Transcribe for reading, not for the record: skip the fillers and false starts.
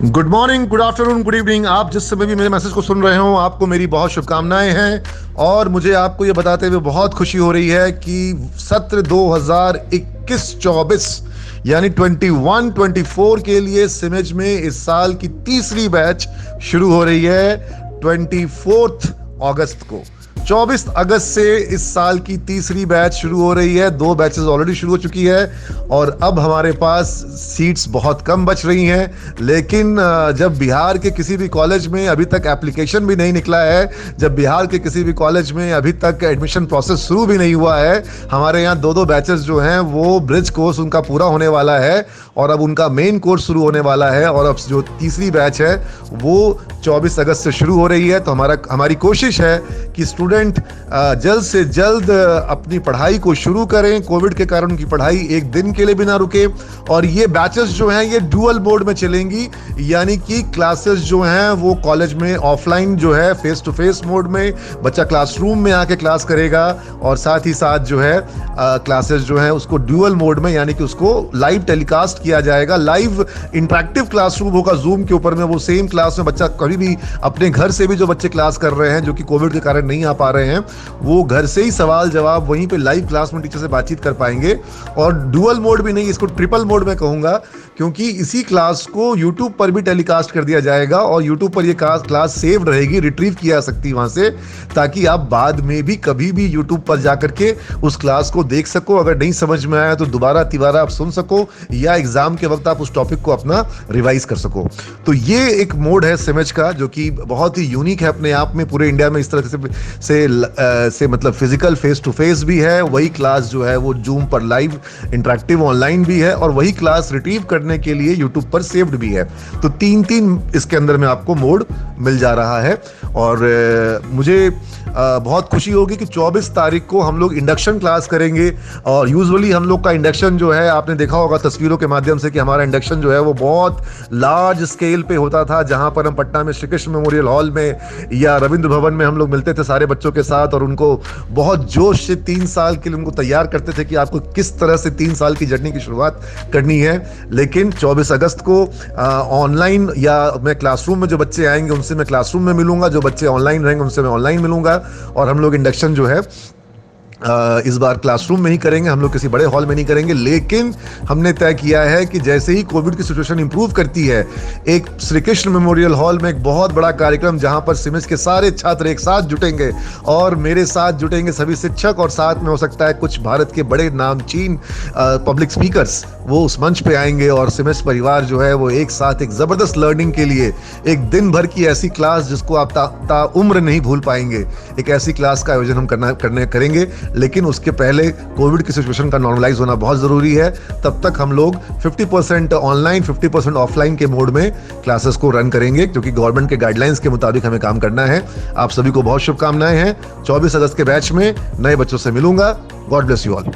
Good morning, good afternoon, good evening. आप जिस समय भी मेरे मैसेज को सुन रहे हो, आपको मेरी बहुत शुभकामनाएं हैं। और मुझे आपको ये बताते हुए बहुत खुशी हो रही है कि सत्र 2021-24 यानी 21-24 के लिए सिमेज में इस साल की तीसरी बैच शुरू हो रही है 24 अगस्त को। 24 अगस्त से इस साल की तीसरी बैच शुरू हो रही है। 2 बैचेस ऑलरेडी शुरू हो चुकी है और अब हमारे पास सीट्स बहुत कम बच रही हैं। लेकिन जब बिहार के किसी भी कॉलेज में अभी तक एप्लीकेशन भी नहीं निकला है, जब बिहार के किसी भी कॉलेज में अभी तक एडमिशन प्रोसेस शुरू भी नहीं हुआ है, हमारे यहाँ 2 बैचेस जो हैं वो ब्रिज कोर्स उनका पूरा होने वाला है और अब उनका मेन कोर्स शुरू होने वाला है। और अब जो तीसरी बैच है वो 24 अगस्त से शुरू हो रही है। तो हमारी कोशिश है कि स्टूडेंट जल्द से जल्द अपनी पढ़ाई को शुरू करें। कोविड के कारण उनकी पढ़ाई एक दिन के लिए भी ना रुके। और ये बैचेस जो हैं ये डुअल मोड में चलेंगी, यानी कि क्लासेस जो हैं वो कॉलेज में ऑफलाइन जो है फेस टू फेस मोड में बच्चा क्लासरूम में आके क्लास करेगा और साथ ही साथ जो है क्लासेस जो है उसको डुअल मोड में, यानी कि उसको लाइव टेलीकास्ट किया जाएगा। लाइव इंटरेक्टिव क्लासरूम होगा जूम के ऊपर में। वो सेम क्लास में बच्चा कभी भी अपने घर से भी जो बच्चे क्लास कर रहे हैं जो कि कोविड के कारण नहीं आ पा रहे हैं, वो घर से ही सवाल जवाब वहीं पे लाइव क्लास में टीचर से बातचीत कर पाएंगे। और डुअल मोड भी नहीं, इसको ट्रिपल मोड में कहूंगा, क्योंकि इसी क्लास को यूट्यूब पर भी टेलीकास्ट कर दिया जाएगा और यूट्यूब पर ये क्लास सेव रहेगी, रिट्रीव किया जा सकती है वहां से, ताकि आप बाद में भी कभी भी यूट्यूब पर जाकर के उस क्लास को देख सको। अगर नहीं समझ में आया तो दोबारा तिबारा आप सुन सको या एग्जाम के वक्त आप उस टॉपिक को अपना रिवाइज कर सको। तो ये एक मोड है सिमेज का जो कि बहुत ही यूनिक है अपने आप में। पूरे इंडिया में इस तरह से मतलब फिजिकल फेस टू फेस भी है, वही क्लास जो है वो जूम पर लाइव इंटरेक्टिव ऑनलाइन भी है और वही क्लास रिट्रीव करने के लिए यूट्यूब पर सेव्ड भी है। तो 3 इसके अंदर में आपको मोड मिल जा रहा है। और मुझे बहुत खुशी होगी कि 24 तारीख को हम लोग इंडक्शन क्लास करेंगे। और यूजुअली हम लोग का इंडक्शन जो है, आपने देखा होगा तस्वीरों के माध्यम से कि हमारा इंडक्शन जो है वो बहुत लार्ज स्केल पे होता था, जहां पर हम पटना में श्री कृष्ण मेमोरियल हॉल में या रविंद्र भवन में हम लोग मिलते थे सारे बच्चों के साथ और उनको बहुत जोश से 3 साल के लिए उनको तैयार करते थे कि आपको किस तरह से 3 साल की जर्नी की शुरुआत करनी है। लेकिन 24 अगस्त को ऑनलाइन या मैं क्लासरूम में जो बच्चे आएंगे उनसे मैं क्लासरूम में मिलूंगा, जो बच्चे ऑनलाइन रहेंगे उनसे मैं ऑनलाइन मिलूंगा। और हम लोग इंडक्शन जो है इस बार क्लासरूम में ही करेंगे, हम लोग किसी बड़े हॉल में नहीं करेंगे। लेकिन हमने तय किया है कि जैसे ही कोविड की सिचुएशन इंप्रूव करती है, एक श्री कृष्ण मेमोरियल हॉल में एक बहुत बड़ा कार्यक्रम जहां पर सिमेज के सारे छात्र एक साथ जुटेंगे और मेरे साथ जुटेंगे सभी शिक्षक, और साथ में हो सकता है कुछ भारत के बड़े नामचीन पब्लिक स्पीकर्स वो उस मंच पे आएंगे। और सिमेज परिवार जो है वो एक साथ एक जबरदस्त लर्निंग के लिए एक दिन भर की ऐसी क्लास जिसको आप ता उम्र नहीं भूल पाएंगे, एक ऐसी क्लास का आयोजन हम करेंगे। लेकिन उसके पहले कोविड की सिचुएशन का नॉर्मलाइज होना बहुत जरूरी है। तब तक हम लोग 50% ऑनलाइन 50% ऑफलाइन के मोड में क्लासेस को रन करेंगे, क्योंकि गवर्नमेंट के गाइडलाइंस के मुताबिक हमें काम करना है। आप सभी को बहुत शुभकामनाएं हैं। 24 अगस्त के बैच में नए बच्चों से मिलूंगा। God bless you all.